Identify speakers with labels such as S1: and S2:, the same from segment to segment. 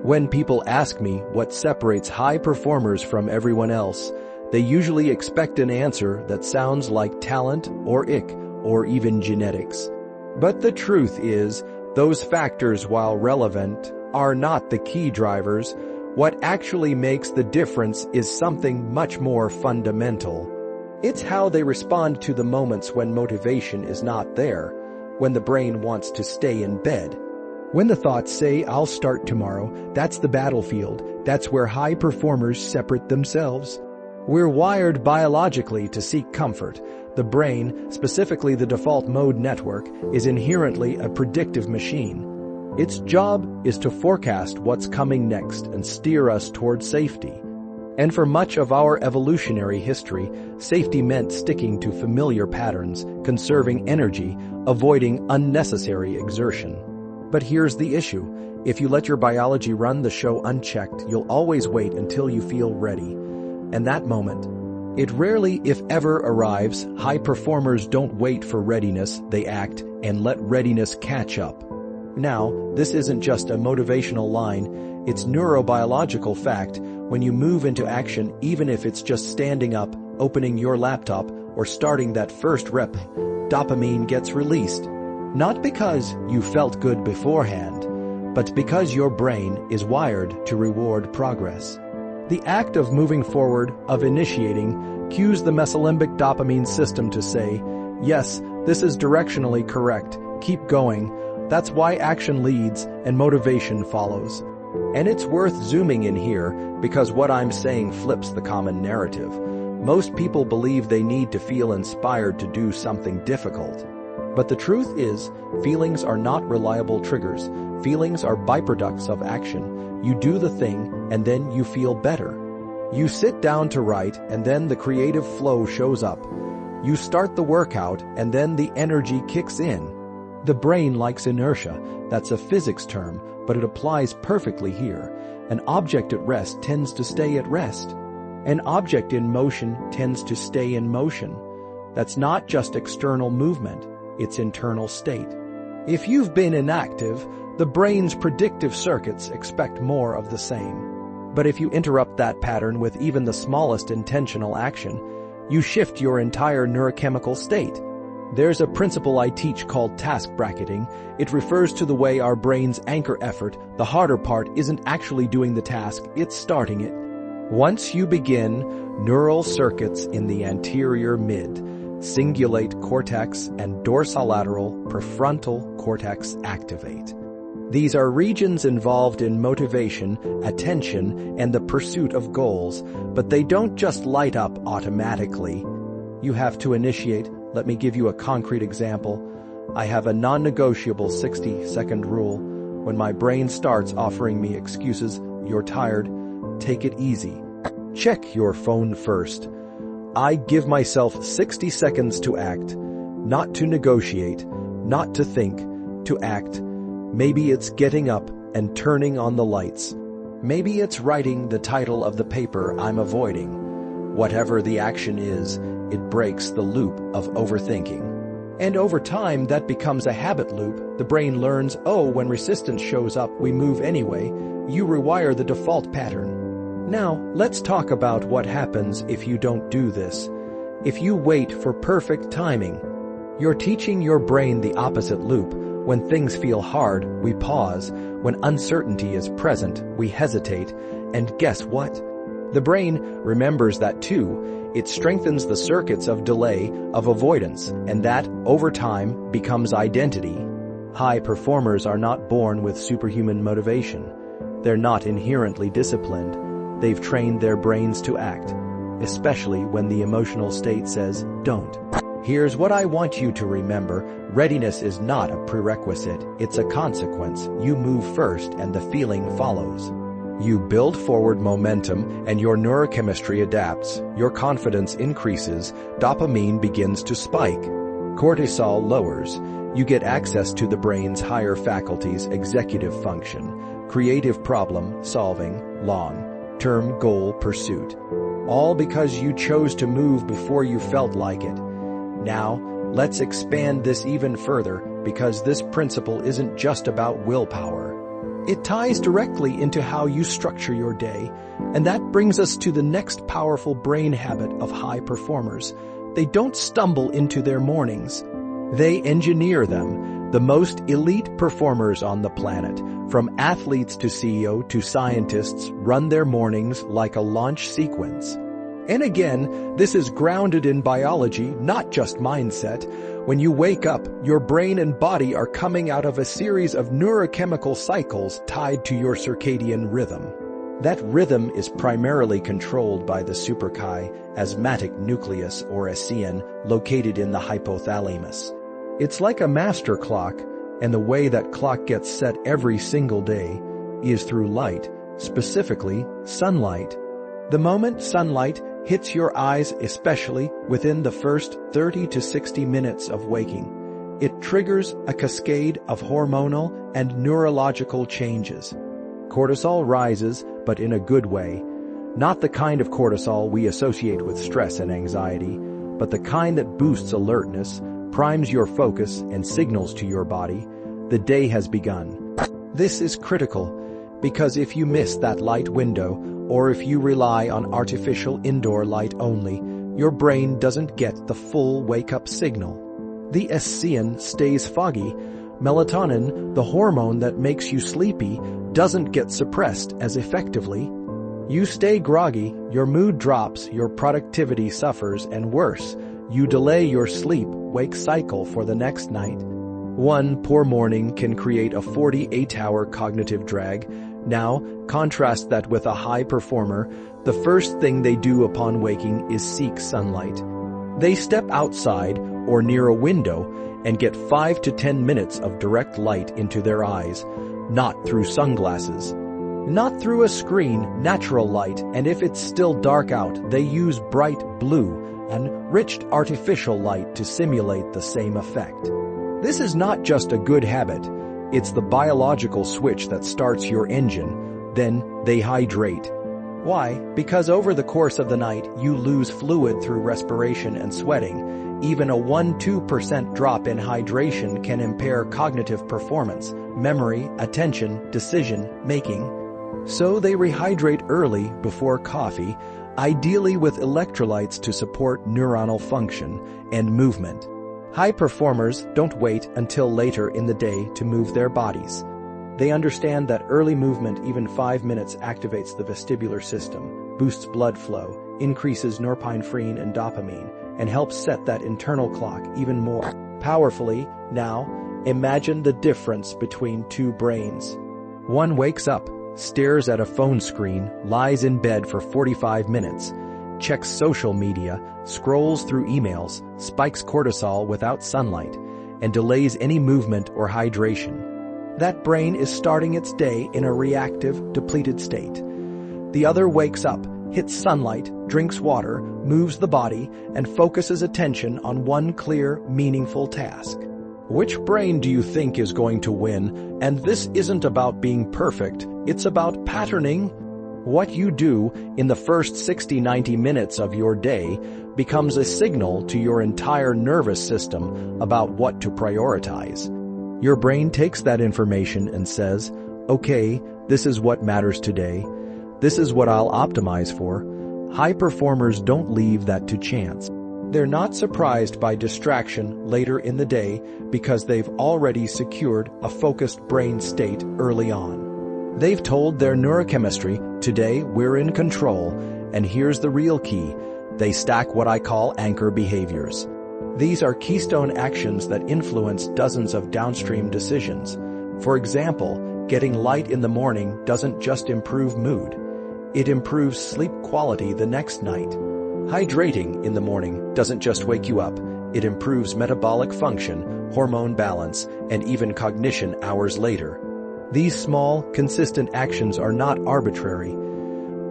S1: When people ask me what separates high performers from everyone else, they usually expect an answer that sounds like talent or ick or even genetics. But the truth is, those factors, while relevant, are not the key drivers. What actually makes the difference is something much more fundamental. It's how they respond to the moments when motivation is not there, when the brain wants to stay in bed. When the thoughts say, "I'll start tomorrow," that's the battlefield. That's where high performers separate themselves. We're wired biologically to seek comfort. The brain, specifically the default mode network, is inherently a predictive machine. Its job is to forecast what's coming next and steer us toward safety. And for much of our evolutionary history, safety meant sticking to familiar patterns, conserving energy, avoiding unnecessary exertion. But here's the issue. If you let your biology run the show unchecked, you'll always wait until you feel ready. And that moment, it rarely, if ever, arrives. High performers don't wait for readiness, they act and let readiness catch up. Now, this isn't just a motivational line, it's neurobiological fact. When you move into action, even if it's just standing up, opening your laptop, or starting that first rep, dopamine gets released. Not because you felt good beforehand, but because your brain is wired to reward progress. The act of moving forward, of initiating, cues the mesolimbic dopamine system to say, "Yes, this is directionally correct, keep going." That's why action leads and motivation follows. And it's worth zooming in here, because what I'm saying flips the common narrative. Most people believe they need to feel inspired to do something difficult. But the truth is, feelings are not reliable triggers. Feelings are byproducts of action. You do the thing, and then you feel better. You sit down to write, and then the creative flow shows up. You start the workout, and then the energy kicks in. The brain likes inertia. That's a physics term, but it applies perfectly here. An object at rest tends to stay at rest. An object in motion tends to stay in motion. That's not just external movement, it's internal state. If you've been inactive, the brain's predictive circuits expect more of the same. But if you interrupt that pattern with even the smallest intentional action, you shift your entire neurochemical state. There's a principle I teach called task bracketing. It refers to the way our brains anchor effort. The harder part isn't actually doing the task, it's starting it. Once you begin, neural circuits in the anterior mid, cingulate cortex, and dorsolateral prefrontal cortex activate. These are regions involved in motivation, attention, and the pursuit of goals, but they don't just light up automatically. You have to initiate. Let me give you a concrete example. I have a non-negotiable 60-second rule. When my brain starts offering me excuses, "You're tired," take it easy. Check your phone first. I give myself 60 seconds to act, not to negotiate, not to think, to act. Maybe it's getting up and turning on the lights. Maybe it's writing the title of the paper I'm avoiding. Whatever the action is, it breaks the loop of overthinking. And over time, that becomes a habit loop. The brain learns, oh, when resistance shows up, we move anyway. You rewire the default pattern. Now, let's talk about what happens if you don't do this. If you wait for perfect timing, you're teaching your brain the opposite loop. When things feel hard, we pause. When uncertainty is present, we hesitate. And guess what? The brain remembers that too. It strengthens the circuits of delay, of avoidance, and that, over time, becomes identity. High performers are not born with superhuman motivation. They're not inherently disciplined. They've trained their brains to act, especially when the emotional state says, don't. Here's what I want you to remember. Readiness is not a prerequisite. It's a consequence. You move first and the feeling follows. You build forward momentum and your neurochemistry adapts. Your confidence increases. Dopamine begins to spike. Cortisol lowers. You get access to the brain's higher faculties, executive function, creative problem solving, long-term goal pursuit. All because you chose to move before you felt like it. Now, let's expand this even further, because this principle isn't just about willpower. It ties directly into how you structure your day, and that brings us to the next powerful brain habit of high performers. They don't stumble into their mornings. They engineer them. The most elite performers on the planet, from athletes to CEO to scientists, run their mornings like a launch sequence. And again, this is grounded in biology, not just mindset. When you wake up, your brain and body are coming out of a series of neurochemical cycles tied to your circadian rhythm. That rhythm is primarily controlled by the suprachiasmatic nucleus, or SCN, located in the hypothalamus. It's like a master clock, and the way that clock gets set every single day is through light, specifically sunlight. The moment sunlight hits your eyes, especially within the first 30 to 60 minutes of waking, it triggers a cascade of hormonal and neurological changes. Cortisol rises, but in a good way. Not the kind of cortisol we associate with stress and anxiety, but the kind that boosts alertness, primes your focus, and signals to your body, the day has begun. This is critical, because if you miss that light window, or if you rely on artificial indoor light only, your brain doesn't get the full wake-up signal. The SCN stays foggy. Melatonin, the hormone that makes you sleepy, doesn't get suppressed as effectively. You stay groggy, your mood drops, your productivity suffers, and worse, you delay your sleep-wake cycle for the next night. One poor morning can create a 48-hour cognitive drag. Now, contrast that with a high performer. The first thing they do upon waking is seek sunlight. They step outside or near a window and get 5 to 10 minutes of direct light into their eyes, not through sunglasses, not through a screen, natural light, and if it's still dark out, they use bright blue, enriched artificial light to simulate the same effect. This is not just a good habit. It's the biological switch that starts your engine. Then they hydrate. Why? Because over the course of the night, you lose fluid through respiration and sweating. Even a 1–2% drop in hydration can impair cognitive performance, memory, attention, decision-making. So they rehydrate early, before coffee, ideally with electrolytes to support neuronal function and movement. High performers don't wait until later in the day to move their bodies. They understand that early movement, even 5 minutes, activates the vestibular system, boosts blood flow, increases norepinephrine and dopamine, and helps set that internal clock even more powerfully. Now, imagine the difference between two brains. One wakes up, stares at a phone screen, lies in bed for 45 minutes, checks social media, scrolls through emails, spikes cortisol without sunlight, and delays any movement or hydration. That brain is starting its day in a reactive, depleted state. The other wakes up, hits sunlight, drinks water, moves the body, and focuses attention on one clear, meaningful task. Which brain do you think is going to win? And this isn't about being perfect, it's about patterning. What you do in the first 60–90 minutes of your day becomes a signal to your entire nervous system about what to prioritize. Your brain takes that information and says, okay, this is what matters today. This is what I'll optimize for. High performers don't leave that to chance. They're not surprised by distraction later in the day because they've already secured a focused brain state early on. They've told their neurochemistry, today we're in control, and here's the real key. They stack what I call anchor behaviors. These are keystone actions that influence dozens of downstream decisions. For example, getting light in the morning doesn't just improve mood. It improves sleep quality the next night. Hydrating in the morning doesn't just wake you up. It improves metabolic function, hormone balance, and even cognition hours later. These small, consistent actions are not arbitrary.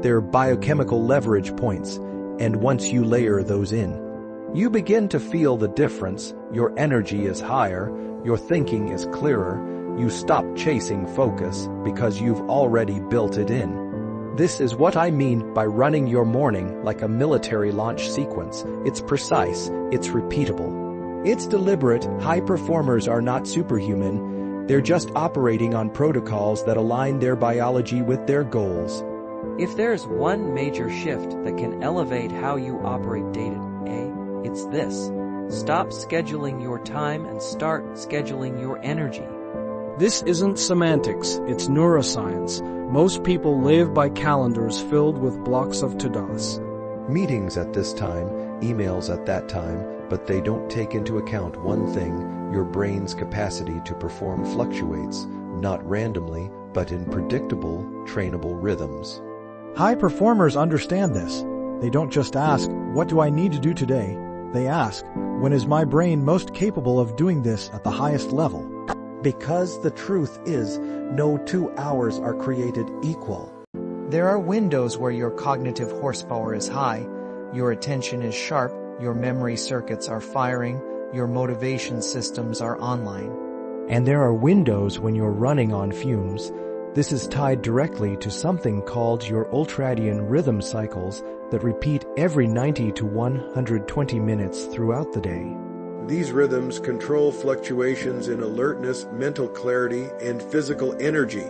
S1: They're biochemical leverage points, and once you layer those in, you begin to feel the difference. Your energy is higher, your thinking is clearer, you stop chasing focus because you've already built it in. This is what I mean by running your morning like a military launch sequence. It's precise, it's repeatable, it's deliberate. High performers are not superhuman. They're just operating on protocols that align their biology with their goals.
S2: If there's one major shift that can elevate how you operate day-to-day, it's this. Stop scheduling your time and start scheduling your energy.
S3: This isn't semantics, it's neuroscience. Most people live by calendars filled with blocks of to-dos.
S1: Meetings at this time, emails at that time, but they don't take into account one thing: your brain's capacity to perform fluctuates, not randomly, but in predictable, trainable rhythms.
S3: High performers understand this. They don't just ask, "What do I need to do today?" They ask, "When is my brain most capable of doing this at the highest level?"
S1: Because the truth is, no 2 hours are created equal.
S4: There are windows where your cognitive horsepower is high, your attention is sharp, your memory circuits are firing, your motivation systems are online.
S1: And there are windows when you're running on fumes. This is tied directly to something called your ultradian rhythm cycles that repeat every 90 to 120 minutes throughout the day.
S5: These rhythms control fluctuations in alertness, mental clarity, and physical energy.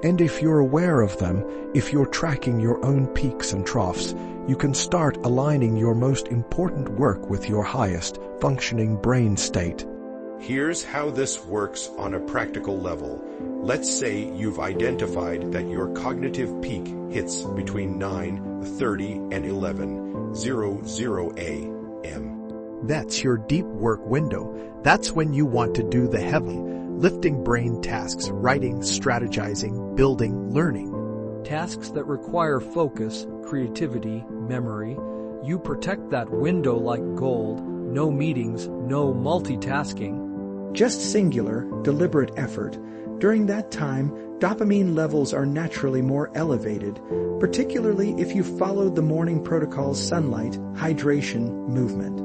S3: And if you're aware of them, if you're tracking your own peaks and troughs, you can start aligning your most important work with your highest functioning brain state.
S6: Here's how this works on a practical level. Let's say you've identified that your cognitive peak hits between 9:30 and 11:00 a.m.
S3: That's your deep work window. That's when you want to do the heavy, lifting brain tasks: writing, strategizing, building, learning. Tasks that require focus, creativity, memory. You protect that window like gold. No meetings, no multitasking.
S4: Just singular, deliberate effort. During that time, dopamine levels are naturally more elevated, particularly if you followed the morning protocol's sunlight, hydration, movement.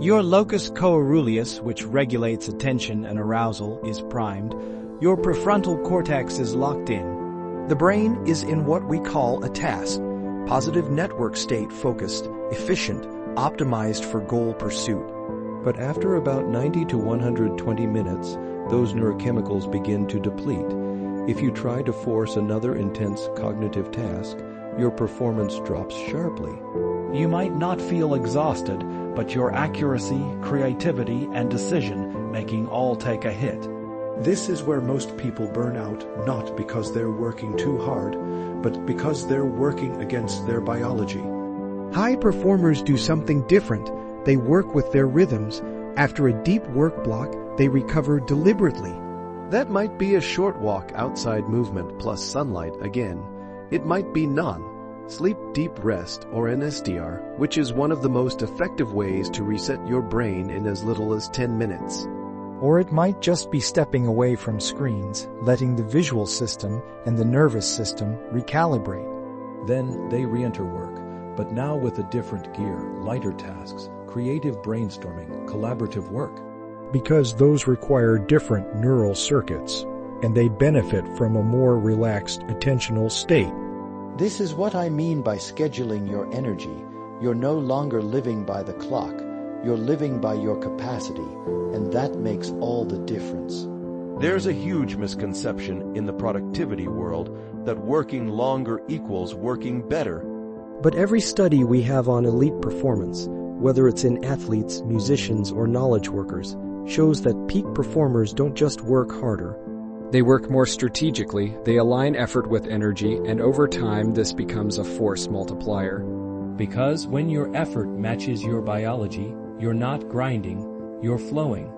S3: Your locus coeruleus, which regulates attention and arousal, is primed. Your prefrontal cortex is locked in. The brain is in what we call a task, positive network state, focused, efficient, optimized for goal pursuit.
S1: But after about 90 to 120 minutes, those neurochemicals begin to deplete. If you try to force another intense cognitive task, your performance drops sharply.
S7: You might not feel exhausted, but your accuracy, creativity, and decision-making all take a hit.
S5: This is where most people burn out, not because they're working too hard, but because they're working against their biology.
S3: High performers do something different. They work with their rhythms. After a deep work block, they recover deliberately.
S1: That might be a short walk outside movement plus sunlight again. It might be none. Sleep deep rest or an SDR, which is one of the most effective ways to reset your brain in as little as 10 minutes.
S3: Or it might just be stepping away from screens, letting the visual system and the nervous system recalibrate.
S8: Then they re-enter work, but now with a different gear, lighter tasks, creative brainstorming, collaborative work.
S3: Because those require different neural circuits, and they benefit from a more relaxed attentional state.
S1: This is what I mean by scheduling your energy. You're no longer living by the clock. You're living by your capacity, and that makes all the difference.
S8: There's a huge misconception in the productivity world that working longer equals working better.
S3: But every study we have on elite performance, whether it's in athletes, musicians, or knowledge workers, shows that peak performers don't just work harder.
S9: They work more strategically, they align effort with energy, and over time this becomes a force multiplier.
S8: Because when your effort matches your biology, you're not grinding, you're flowing.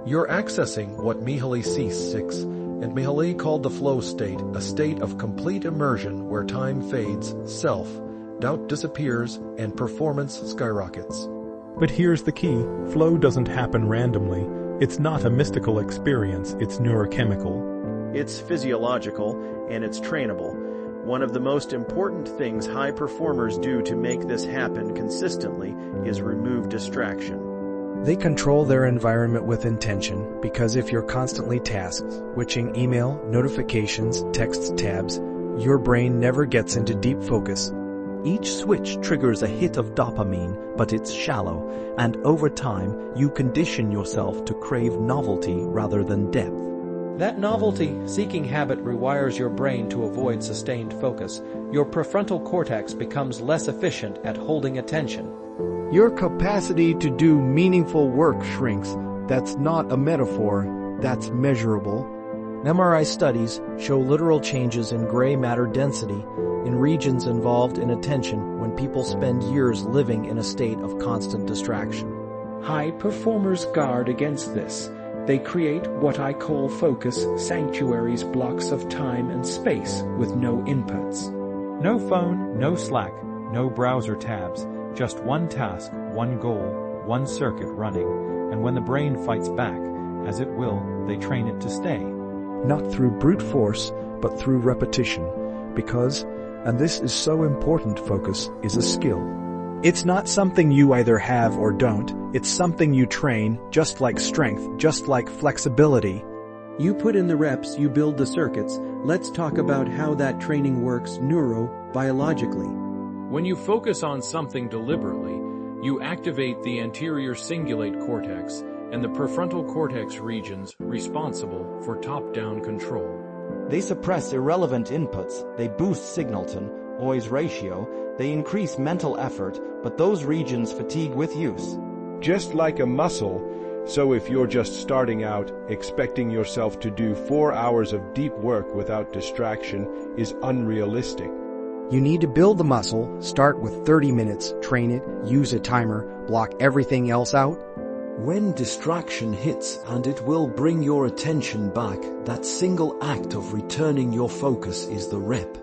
S5: You're accessing what Mihaly Csikszentmihalyi and Mihaly called the flow state, a state of complete immersion where time fades, self-doubt disappears, and performance skyrockets.
S10: But here's the key. Flow doesn't happen randomly. It's not a mystical experience, it's neurochemical.
S11: It's physiological, and it's trainable. One of the most important things high performers do to make this happen consistently is remove distraction.
S3: They control their environment with intention, because if you're constantly tasked, switching email, notifications, texts, tabs, your brain never gets into deep focus. Each switch triggers a hit of dopamine, but it's shallow, and over time, you condition yourself to crave novelty rather than depth.
S2: That novelty-seeking habit rewires your brain to avoid sustained focus. Your prefrontal cortex becomes less efficient at holding attention.
S3: Your capacity to do meaningful work shrinks. That's not a metaphor, that's measurable.
S1: MRI studies show literal changes in gray matter density in regions involved in attention when people spend years living in a state of constant distraction.
S4: High performers guard against this. They create what I call focus sanctuaries, blocks of time and space with no inputs.
S10: No phone, no Slack, no browser tabs, just one task, one goal, one circuit running, and when the brain fights back, as it will, they train it to stay.
S3: Not through brute force, but through repetition, because, and this is so important, focus is a skill. It's not something you either have or don't. It's something you train, just like strength, just like flexibility.
S4: You put in the reps, you build the circuits. Let's talk about how that training works neurobiologically.
S12: When you focus on something deliberately, you activate the anterior cingulate cortex and the prefrontal cortex regions responsible for top-down control.
S1: They suppress irrelevant inputs, they boost signal-to-noise ratio, they increase mental effort, but those regions fatigue with use.
S6: Just like a muscle, so if you're just starting out, expecting yourself to do 4 hours of deep work without distraction is unrealistic.
S3: You need to build the muscle, start with 30 minutes, train it, use a timer, block everything else out.
S1: When distraction hits, and it will bring your attention back, that single act of returning your focus is the rep.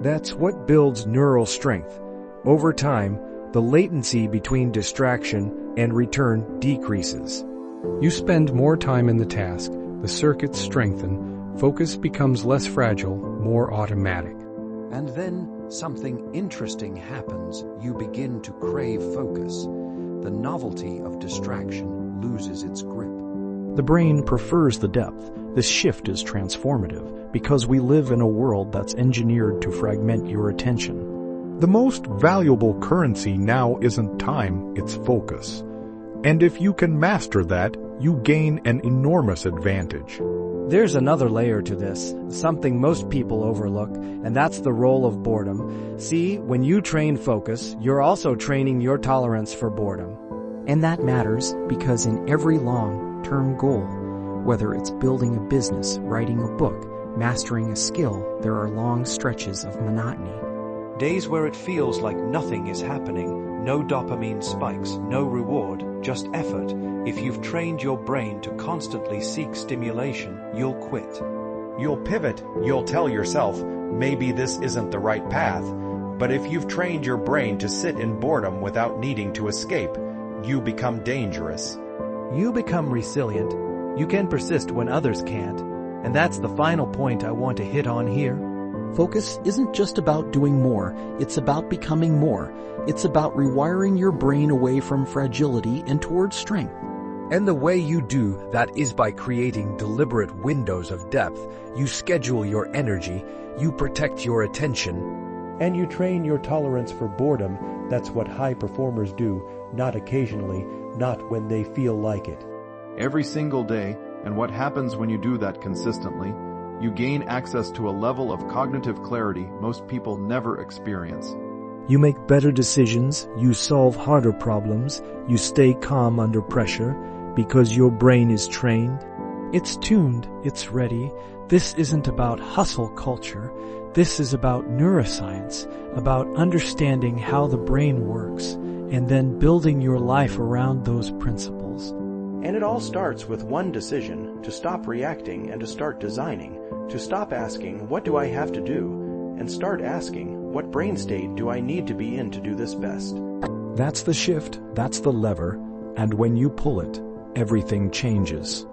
S3: That's what builds neural strength. Over time, the latency between distraction and return decreases.
S9: You spend more time in the task, the circuits strengthen, focus becomes less fragile, more automatic.
S1: And then something interesting happens. You begin to crave focus. The novelty of distraction loses its grip.
S3: The brain prefers the depth. This shift is transformative because we live in a world that's engineered to fragment your attention.
S10: The most valuable currency now isn't time, it's focus. And if you can master that, you gain an enormous advantage.
S3: There's another layer to this, something most people overlook, and that's the role of boredom. See, when you train focus, you're also training your tolerance for boredom. And that matters because in every long-term goal, whether it's building a business, writing a book, mastering a skill, there are long stretches of monotony.
S2: Days where it feels like nothing is happening, no dopamine spikes, no reward, just effort. If you've trained your brain to constantly seek stimulation, you'll quit.
S13: You'll pivot, you'll tell yourself, maybe this isn't the right path. But if you've trained your brain to sit in boredom without needing to escape, you become dangerous.
S1: You become resilient. You can persist when others can't. And that's the final point I want to hit on here. Focus isn't just about doing more, it's about becoming more. It's about rewiring your brain away from fragility and towards strength.
S8: And the way you do that is by creating deliberate windows of depth. You schedule your energy, you protect your attention.
S14: And you train your tolerance for boredom. That's what high performers do, not occasionally, not when they feel like it.
S15: Every single day, and what happens when you do that consistently, you gain access to a level of cognitive clarity most people never experience.
S3: You make better decisions, you solve harder problems, you stay calm under pressure because your brain is trained. It's tuned, it's ready. This isn't about hustle culture. This is about neuroscience, about understanding how the brain works and then building your life around those principles.
S11: And it all starts with one decision, to stop reacting and to start designing, to stop asking, what do I have to do? And start asking, what brain state do I need to be in to do this best?
S3: That's the shift, that's the lever, and when you pull it, everything changes.